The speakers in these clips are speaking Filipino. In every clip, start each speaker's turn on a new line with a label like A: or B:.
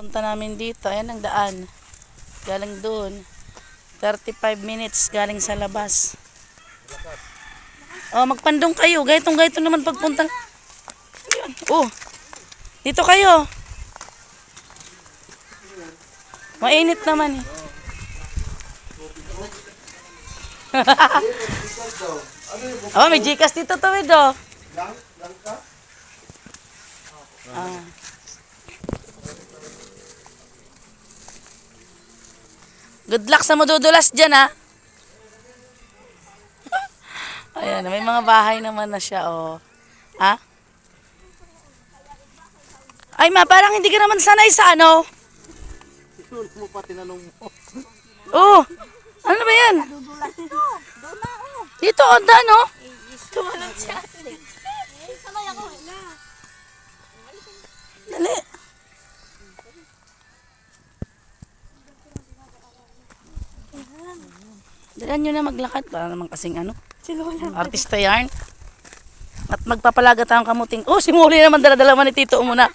A: Punta namin dito. Ayan ang daan. Galing doon. 35 minutes galing sa labas. Oh, magpandong kayo. Gaytong-gaytong naman pagpunta. Ayun. Oh. Dito kayo. Mainit naman eh. Oh, may Gcash dito tawid oh. Ah. Good luck sa madudulas dyan ha. Ayan, may mga bahay naman na siya oh. Ha? Ay ma, parang hindi ka naman sanay sa ano.
B: Tinulong mo pa, tinanong mo.
A: Oh, ano ba yan? Dito, onda no?
C: Tumalon siya. Sanay ako.
A: Dali. Dalan nyo na maglakad. Para naman kasing ano. Artista yarn. At magpapalagat ang kamuting. Oh, si Muli naman dala-dala man ni Tito muna.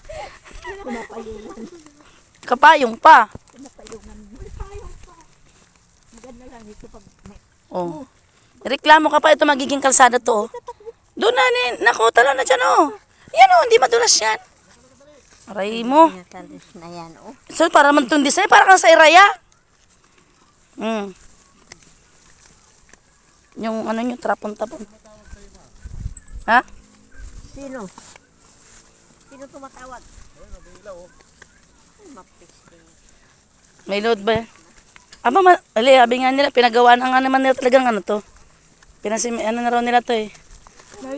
A: Kapayong pa. Oh. Reklamo ka pa, ito magiging kalsada to. Doon na, naku, talo na dyan oh. Yan oh, hindi madulas yan. Aray mo.
C: Na yan, oh.
A: So, para man itong design, para kang sa Iraya. Yung ano nyo, trapon-tapon. Ha?
C: Sino? Sino tumatawag?
A: May load ba yan? Aba, sabi nga nila, pinagawaan ang naman nila talagang ano to. Ano na raw nila to eh.
C: May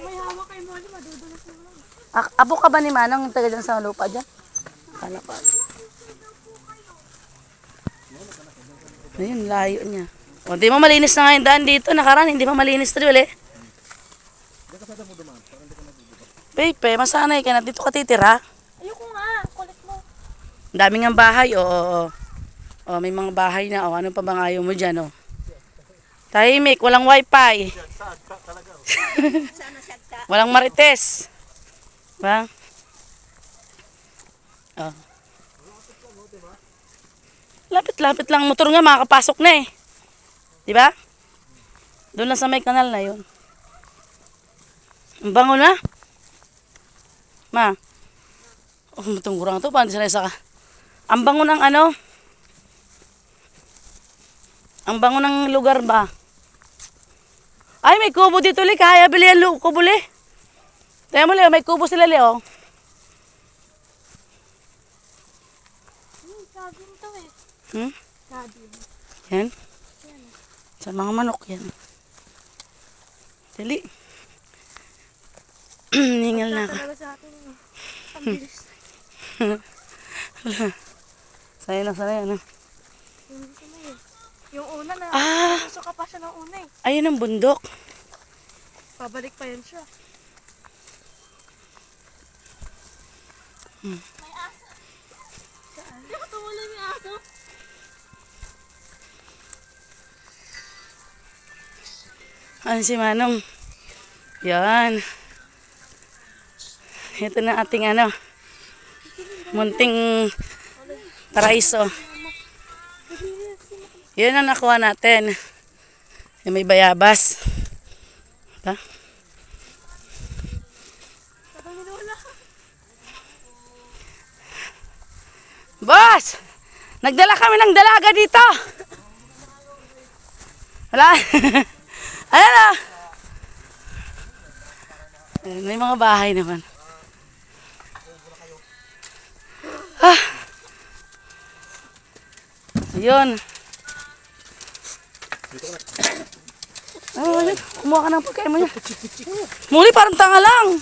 C: hawak kay Molly, madudulas na lang.
A: Abo ka ba ni Manang taga dyan sa lupa dyan? Kala pa. Ayun, layo niya. O, di mo malinis na nga yung daan dito. Nakaraan, hindi pa malinis na rin. Pepe, masanay ka na. Dito ka titira.
C: Ayoko nga, kulit mo.
A: Ang daming ang bahay. Oo. O, may mga bahay na. O, ano pa bang ayaw mo dyan? O. Tahimik, walang wifi. Walang marites. Ba? O. Lapit-lapit lang. Motor nga, makakapasok na eh. Diba? Doon lang sa may kanal na yun. Ang bango na. Ma. Oh, matong gurang to. Paano sila isa ka? Ang bango ng ano? Ang bango ng lugar ba? Ay, may kubo dito li. Kaya bili ang kubo li. Tayo mo li, may kubo sila li oh.
C: Cabin to eh.
A: Hmm?
C: Cabin.
A: Yan? Sa mga manok yan. Dali. Ningal na ako.
C: Talaga sa atin. Ang bilis.
A: Sanay na sanay ano.
C: Yung una na. Gusto ka pa siya ng una eh.
A: Ayun ang bundok.
C: Pabalik pa yan siya. May aso. Saan? Hindi ko tumuloy yung aso.
A: Ano si Manong? Yan. Ito na ating ano. Munting paraiso. Yan ang nakuha natin. Yung may bayabas. Ito. Boss! Nagdala kami ng dalaga dito. Wala. Ayan o. May mga bahay naman. Ayun. Kumuha ka ng pagkain mo niya. Muli parang tanga lang.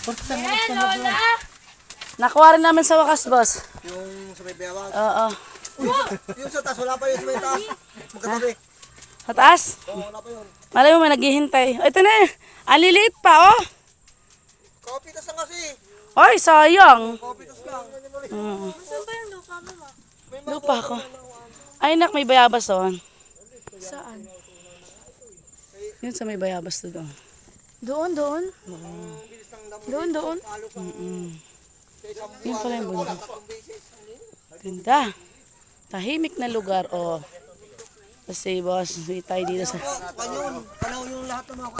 C: Lola!
A: Nakuha rin namin sa wakas, boss.
B: Yung sa may biyawag.
A: Oo.
B: Yung sa taas, wala pa yun sa may taas. Magkatabi.
A: Sa taas?
B: Oo, wala pa yun.
A: Malay mo, may naghihintay. O, ito na eh. Ang liliit pa, oh.
B: Kapitas lang kasi.
A: Ay, sayang.
B: Kapitas lang.
C: Saan ba yung lupa mo ma?
A: Lupa ko. Ay, nak, may bayabas, oh.
C: Saan?
A: Yun sa may bayabas to doon.
C: Doon, doon? Doon, doon?
A: Yun pala yung bundok. Ganda. Tahimik na lugar. Oh. Kasi boss, tayo dito sa...
B: Kanyun, panahon yung lahat ng mga